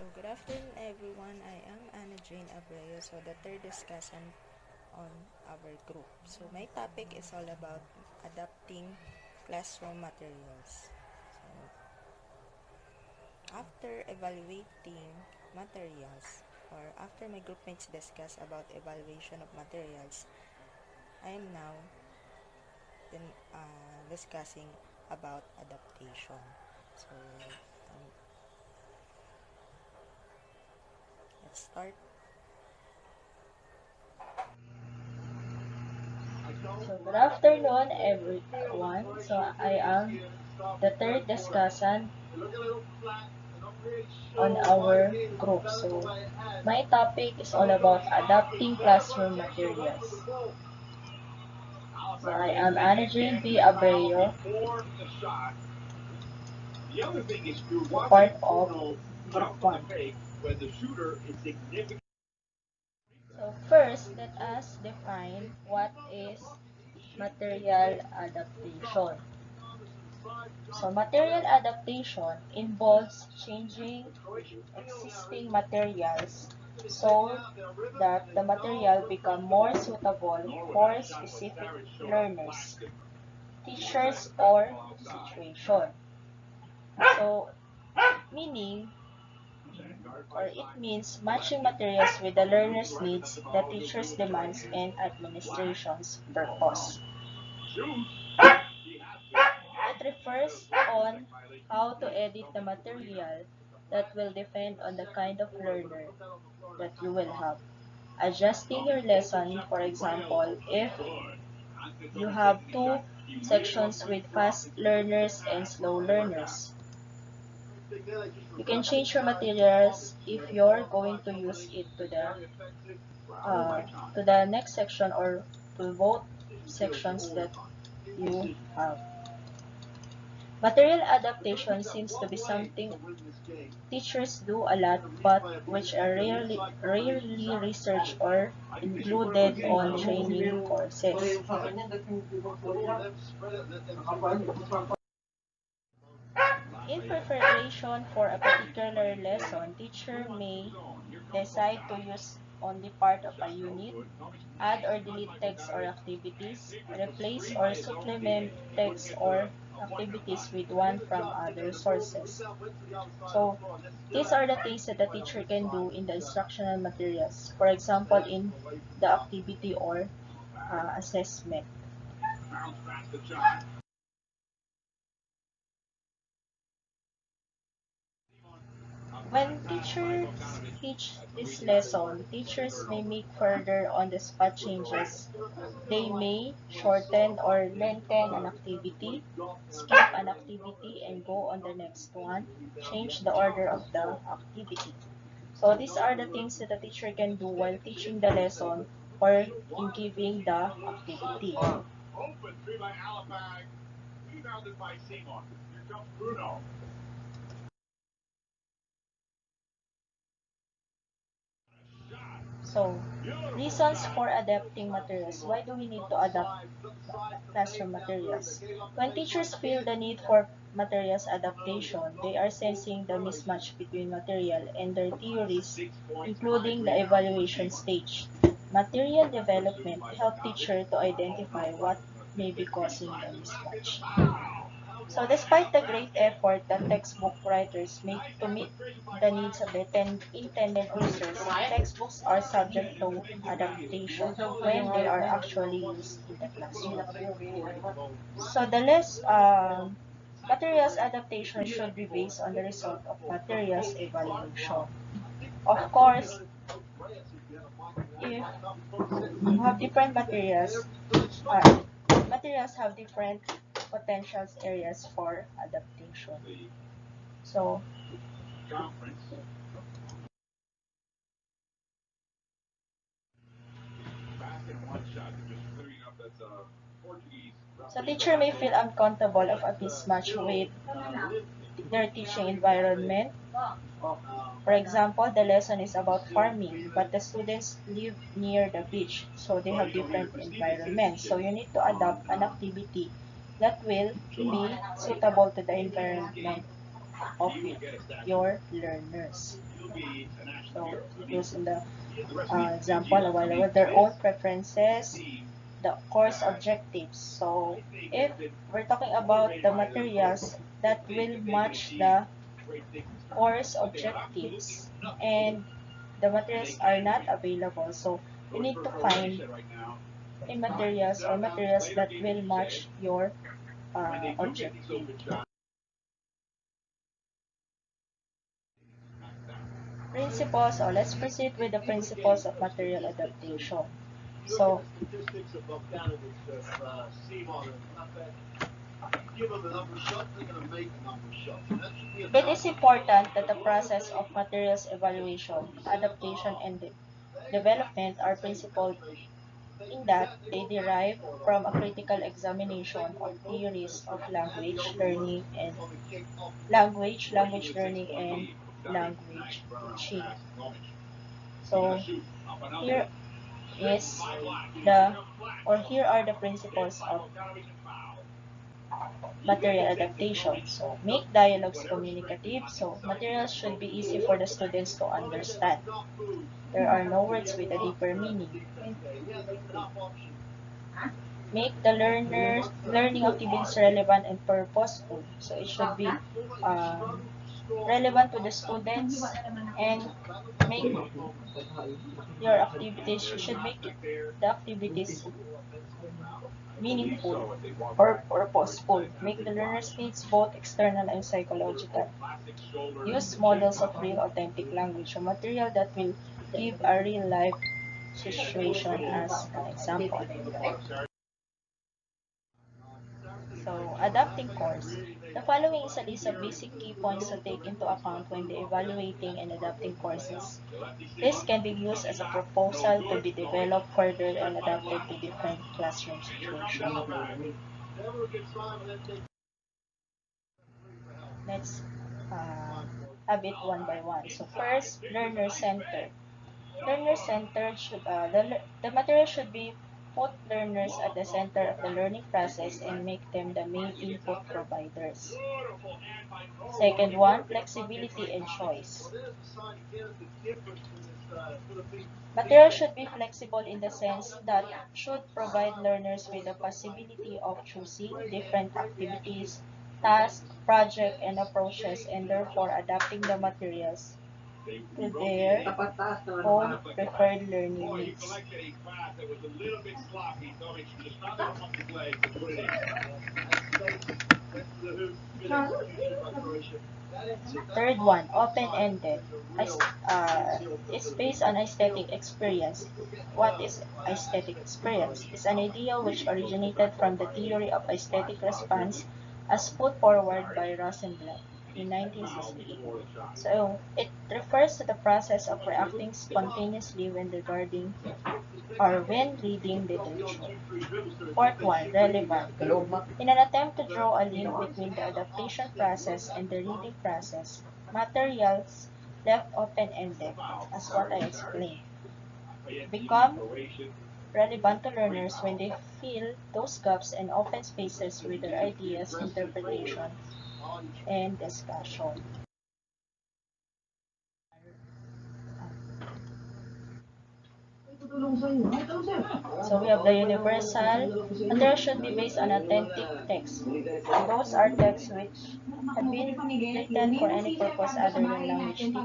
So, good afternoon everyone. I am Anajane Abreo, so the third discussant on our group. So, my topic is all about adapting classroom materials. So, after evaluating materials, or after my groupmates discuss about evaluation of materials, I am now then, discussing about adaptation. So, um, let's start. So good afternoon everyone. So I am the third discussant on our group. So my topic is all about adapting classroom materials. So I am Anajane B. Abreo, part of group 1. So first, let us define what is material adaptation. So material adaptation involves changing existing materials so that the material become more suitable for specific learners, teachers, or situation. So meaning or it means matching materials with the learner's needs, the teacher's demands, and administration's purpose. It refers on how to edit the material that will depend on the kind of learner that you will have. Adjusting your lesson, for example, if you have two sections with fast learners and slow learners. You can change your materials if you're going to use it to the next section or to both sections that you have. Material adaptation seems to be something teachers do a lot but which are rarely researched or included on training courses. In preparation for a particular lesson, teacher may decide to use only part of a unit, add or delete text or activities, replace or supplement text or activities with one from other sources. So, these are the things that the teacher can do in the instructional materials. For example, in the activity or assessment. When teachers teach this lesson, teachers may make further on-the-spot changes. They may shorten or lengthen an activity, skip an activity, and go on the next one, change the order of the activity. So these are the things that the teacher can do while teaching the lesson or in giving the activity. So, reasons for adapting materials. Why do we need to adapt classroom materials? When teachers feel the need for materials adaptation, they are sensing the mismatch between material and their theories, including the evaluation stage. Material development help teacher to identify what may be causing the mismatch. So despite the great effort that textbook writers make to meet the needs of their intended users, textbooks are subject to adaptation when they are actually used in the classroom. So the less materials adaptation should be based on the result of materials evaluation. Of course, if you have different materials, uh, materials have different potential areas for adaptation. So, so teacher may feel uncomfortable of a mismatch with their teaching environment. For example, the lesson is about farming, but the students live near the beach, so they have different environments. So you need to adapt an activity that will be suitable to the environment of your learners. So, use in the example a while ago, their own preferences, the course objectives. So, if we're talking about the materials that will match the course objectives and the materials are not available, so you need to find in materials or materials that will match your objective. Principles, or let's proceed with the principles of material adaptation. So, it is important that the process of materials evaluation, adaptation, and development are principled in that they derive from a critical examination of theories of language learning, and language teaching. So here is the here are the principles of material adaptation. So make dialogues communicative. So materials should be easy for the students to understand. There are no words with a deeper meaning. Make the learning activities relevant and purposeful. So it should be relevant to the students, and make your activities, you should make the activities meaningful or purposeful. Make the learner's needs both external and psychological. Use models of real authentic language or material that will give a real life situation as an example. So, adapting course. The following is a list of basic key points to take into account when evaluating and adapting courses. This can be used as a proposal to be developed further and adapted to different classroom situations. Let's have it one by one. So first, learner center. Learner center should the material should be put learners at the center of the learning process and make them the main input providers. Second one, flexibility and choice. Material should be flexible in the sense that should provide learners with the possibility of choosing different activities, tasks, projects, and approaches, and therefore adapting the materials to their own preferred learning needs. Third one, open-ended. It's based on aesthetic experience. What is aesthetic experience? It's an idea which originated from the theory of aesthetic response as put forward by Rosenblatt in 1968. So, it refers to the process of reacting spontaneously when regarding or when reading literature. Fourth one, relevant. In an attempt to draw a link between the adaptation process and the reading process, materials left open-ended, as what I explained, become relevant to learners when they fill those gaps and open spaces with their ideas, interpretation, and discussion. So we have the universal. Material should be based on authentic text. Those are texts which have been written for any purpose other than language teaching.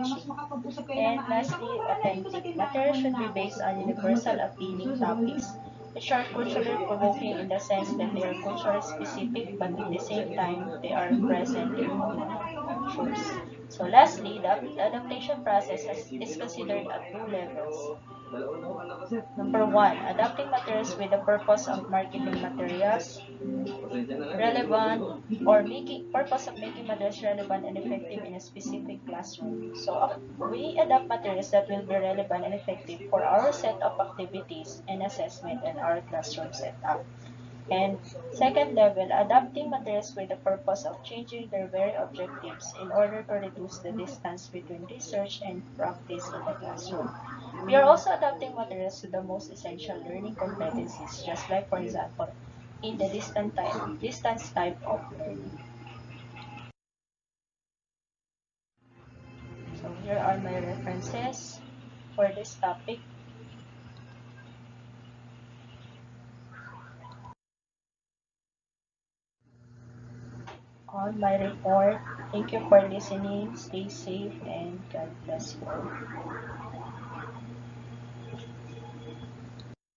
And lastly, authentic. Material should be based on universal appealing topics, which are culturally provoking in the sense that they are culturally specific, but at the same time, they are present in human cultures. So lastly, the adaptation process is considered at two levels. Number one, adapting materials with the purpose of marketing materials relevant or making purpose of making materials relevant and effective in a specific classroom. So we adapt materials that will be relevant and effective for our set of activities and assessment and our classroom setup. And second level, adapting materials with the purpose of changing their very objectives in order to reduce the distance between research and practice in the classroom. We are also adapting materials to the most essential learning competencies, just like, for example, in the distance type of learning. Here are my references for this topic. On my report. Thank you for listening. Stay safe and God bless you all.